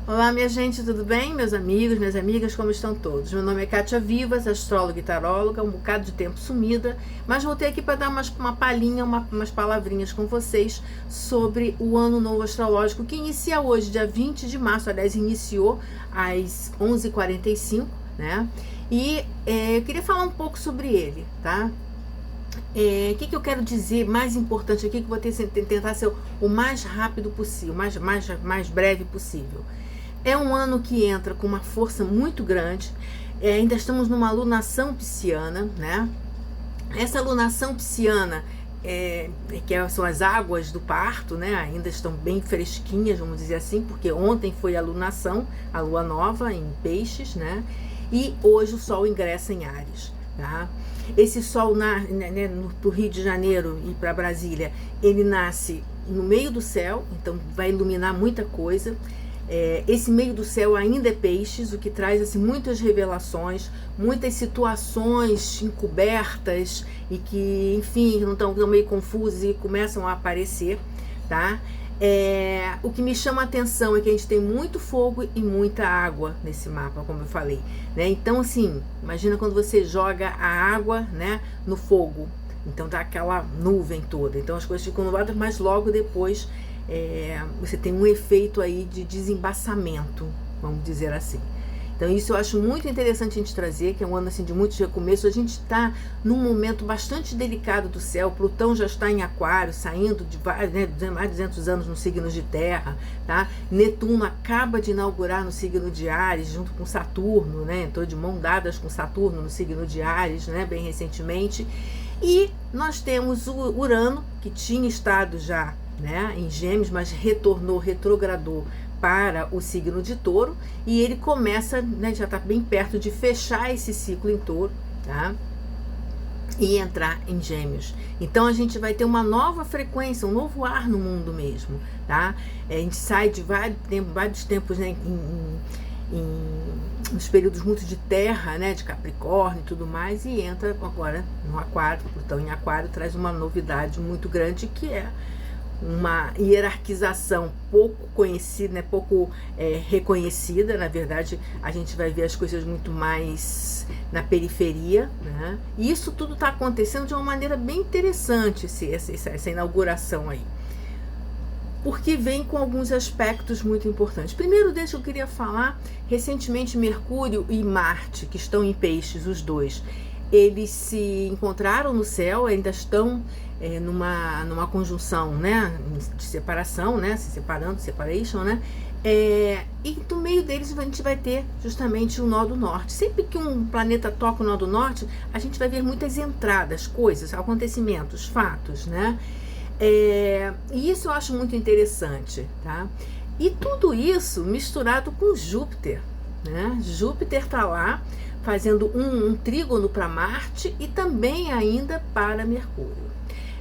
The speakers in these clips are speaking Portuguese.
Olá, minha gente, tudo bem? Meus amigos, minhas amigas, como estão todos? Meu nome é Kátia Vivas, astróloga e taróloga, um bocado de tempo sumida, mas voltei aqui para dar uma palhinha, umas palavrinhas com vocês sobre o Ano Novo Astrológico, que inicia hoje, dia 20 de março, aliás, iniciou às 11h45, né? E eu queria falar um pouco sobre ele, tá? O que eu quero dizer mais importante aqui, que vou tentar ser o mais rápido possível, mais breve possível. É um ano que entra com uma força muito grande, ainda estamos numa alunação pisciana, né? Essa alunação pisciana, são as águas do parto, né? Ainda estão bem fresquinhas, vamos dizer assim, porque ontem foi a alunação, a lua nova em Peixes, né? E hoje o Sol ingressa em Áries, tá? Esse Sol pro Rio de Janeiro e para Brasília, ele nasce no meio do céu, então vai iluminar muita coisa. Esse meio do céu ainda é Peixes, o que traz assim, muitas revelações, muitas situações encobertas e que, enfim, não estão meio confusas e começam a aparecer, tá? O que me chama a atenção é que a gente tem muito fogo e muita água nesse mapa, como eu falei, né? Então, assim, imagina quando você joga a água, né, no fogo, então dá aquela nuvem toda, então as coisas ficam nuveladas, mas logo depois você tem um efeito aí de desembaçamento, vamos dizer assim. Então isso eu acho muito interessante a gente trazer, que é um ano assim de muitos recomeços. A gente está num momento bastante delicado do céu. Plutão já está em Aquário, saindo de mais de 200 anos no signo de Terra, tá? Netuno acaba de inaugurar no signo de Áries, junto com Saturno, né? Entrou de mão dadas com Saturno no signo de Áries, né? Bem recentemente. E nós temos o Urano, que tinha estado já, né, em Gêmeos, mas retrogradou para o signo de Touro, e ele começa, né, já está bem perto de fechar esse ciclo em Touro, tá? E entrar em Gêmeos. Então a gente vai ter uma nova frequência, um novo ar no mundo mesmo, tá? A gente sai de vários tempos, né, nos períodos muito de terra, né, de Capricórnio e tudo mais, e entra agora no Aquário. Plutão em Aquário traz uma novidade muito grande, que é uma hierarquização pouco conhecida, né, pouco reconhecida. Na verdade, a gente vai ver as coisas muito mais na periferia, né? E isso tudo está acontecendo de uma maneira bem interessante, essa inauguração aí, porque vem com alguns aspectos muito importantes. Primeiro, deixa eu queria falar, recentemente Mercúrio e Marte, que estão em Peixes, os dois, eles se encontraram no céu, ainda estão numa conjunção, né, de separação, né, se separando, separation, né, e no meio deles a gente vai ter justamente o nó do norte. Sempre que um planeta toca o nó do norte, a gente vai ver muitas entradas, coisas, acontecimentos, fatos, né, e isso eu acho muito interessante, tá? E tudo isso misturado com Júpiter, né? Júpiter está lá fazendo um trígono para Marte e também ainda para Mercúrio.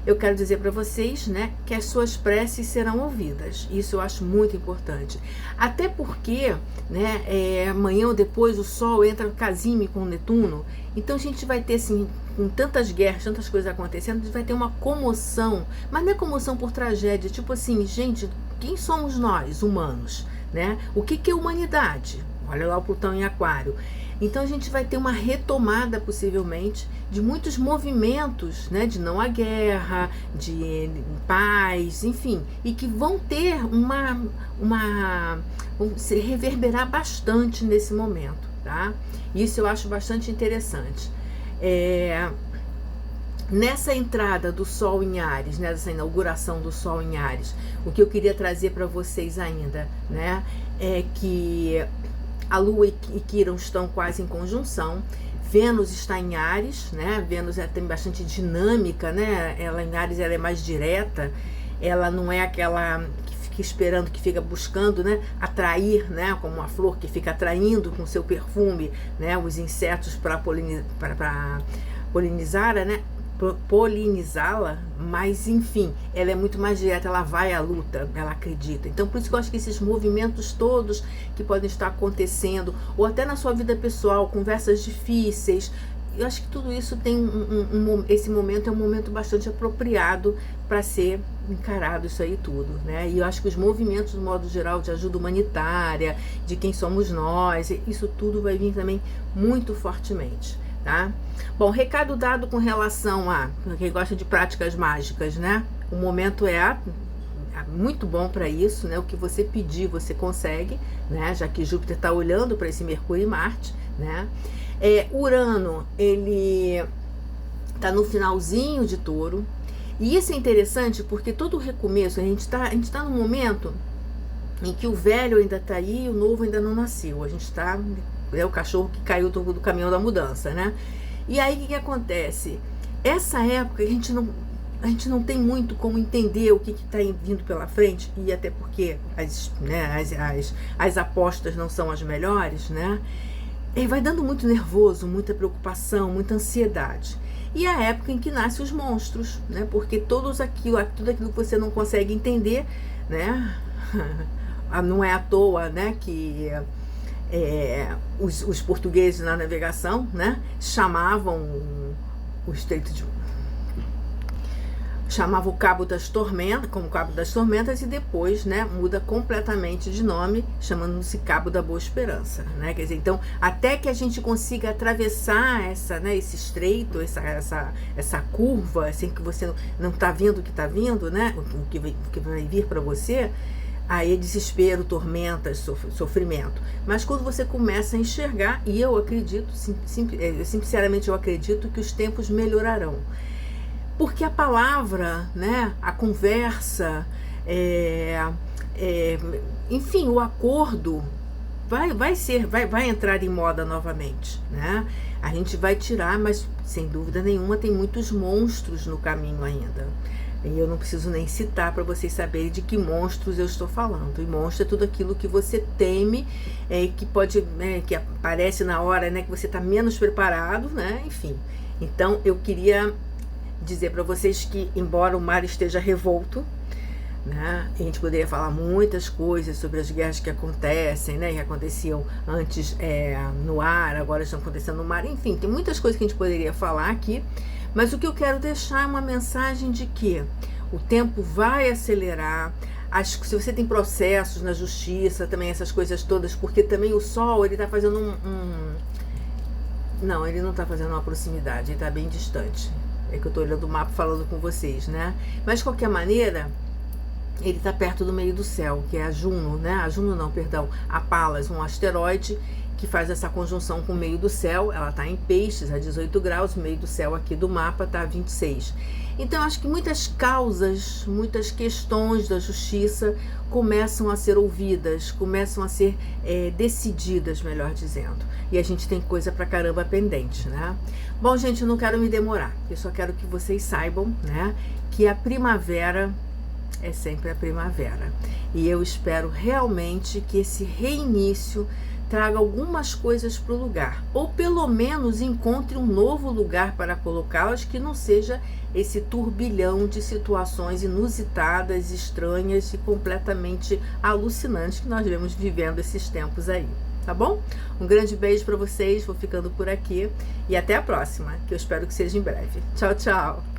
Eu quero dizer para vocês, né, que as suas preces serão ouvidas. Isso eu acho muito importante. Até porque, né, amanhã ou depois o Sol entra no casime com o Netuno. Então a gente vai ter, assim, com tantas guerras, tantas coisas acontecendo, a gente vai ter uma comoção. Mas não é comoção por tragédia. Tipo assim, gente, quem somos nós, humanos? Né? O que é humanidade? Olha lá o Plutão em Aquário. Então a gente vai ter uma retomada, possivelmente, de muitos movimentos, né, de não à guerra, de paz, enfim, e que vão ter vão se reverberar bastante nesse momento, tá? Isso eu acho bastante interessante. Nessa entrada do Sol em Áries, né, nessa inauguração do Sol em Áries, o que eu queria trazer para vocês ainda, né, é que a Lua e Quirón estão quase em conjunção. Vênus está em Áries, né? Vênus tem bastante dinâmica, né? Ela em Áries ela é mais direta, ela não é aquela que fica esperando, que fica buscando, né, atrair, né, como uma flor que fica atraindo com seu perfume, né, os insetos para polinizar, né? Polinizá-la, mas enfim, ela é muito mais direta, ela vai à luta, ela acredita. Então por isso que eu acho que esses movimentos todos que podem estar acontecendo, ou até na sua vida pessoal, conversas difíceis, eu acho que tudo isso tem esse momento é um momento bastante apropriado para ser encarado isso aí tudo, né? E eu acho que os movimentos, no modo geral, de ajuda humanitária, de quem somos nós, isso tudo vai vir também muito fortemente, tá? Bom, recado dado com relação a quem gosta de práticas mágicas, né? O momento é muito bom para isso, né? O que você pedir, você consegue, né? Já que Júpiter está olhando para esse Mercúrio e Marte, né? Urano, ele está no finalzinho de Touro, e isso é interessante porque todo recomeço, a gente tá num momento em que o velho ainda está aí e o novo ainda não nasceu. A gente está, é o cachorro que caiu do caminhão da mudança, né? E aí o que acontece? Essa época a gente não tem muito como entender o que está vindo pela frente, e até porque as apostas não são as melhores, né? E vai dando muito nervoso, muita preocupação, muita ansiedade. E é a época em que nascem os monstros, né? Porque tudo aquilo que você não consegue entender, né? Não é à toa, né, que os portugueses na navegação, né, chamavam o Estreito de chamava o Cabo das Tormentas como Cabo das Tormentas, e depois, né, muda completamente de nome, chamando-se Cabo da Boa Esperança, né? Quer dizer, então, até que a gente consiga atravessar esse estreito, essa curva, assim, que você não está vendo o que está vindo, né, o que vai vir para você, aí é desespero, tormentas, sofrimento. Mas quando você começa a enxergar, e eu acredito, sinceramente eu acredito que os tempos melhorarão. Porque a palavra, né, a conversa, enfim, o acordo vai entrar em moda novamente, né? A gente vai tirar, mas sem dúvida nenhuma tem muitos monstros no caminho ainda. E eu não preciso nem citar para vocês saberem de que monstros eu estou falando. E monstro é tudo aquilo que você teme, que pode, que aparece na hora, né, que você está menos preparado, né? Enfim. Então eu queria dizer para vocês que, embora o mar esteja revolto, né, a gente poderia falar muitas coisas sobre as guerras que acontecem, né, que aconteciam antes no ar, agora estão acontecendo no mar, enfim, tem muitas coisas que a gente poderia falar aqui, mas o que eu quero deixar é uma mensagem de que o tempo vai acelerar. Se você tem processos na justiça, também essas coisas todas, porque também o Sol, ele está fazendo não, ele não está fazendo uma proximidade, ele está bem distante. É que eu estou olhando o mapa falando com vocês, né? Mas, de qualquer maneira, ele está perto do meio do céu, que é a Juno, né? A Juno não, perdão, a Palas, um asteroide que faz essa conjunção com o meio do céu. Ela está em Peixes, a 18 graus, o meio do céu aqui do mapa está a 26. Então, acho que muitas causas, muitas questões da justiça começam a ser ouvidas, começam a ser decididas, melhor dizendo. E a gente tem coisa pra caramba pendente, né? Bom, gente, eu não quero me demorar. Eu só quero que vocês saibam, né, que a primavera é sempre a primavera. E eu espero realmente que esse reinício traga algumas coisas para o lugar, ou pelo menos encontre um novo lugar para colocá-las, que não seja esse turbilhão de situações inusitadas, estranhas e completamente alucinantes que nós vemos vivendo esses tempos aí, tá bom? Um grande beijo para vocês, vou ficando por aqui e até a próxima, que eu espero que seja em breve. Tchau, tchau!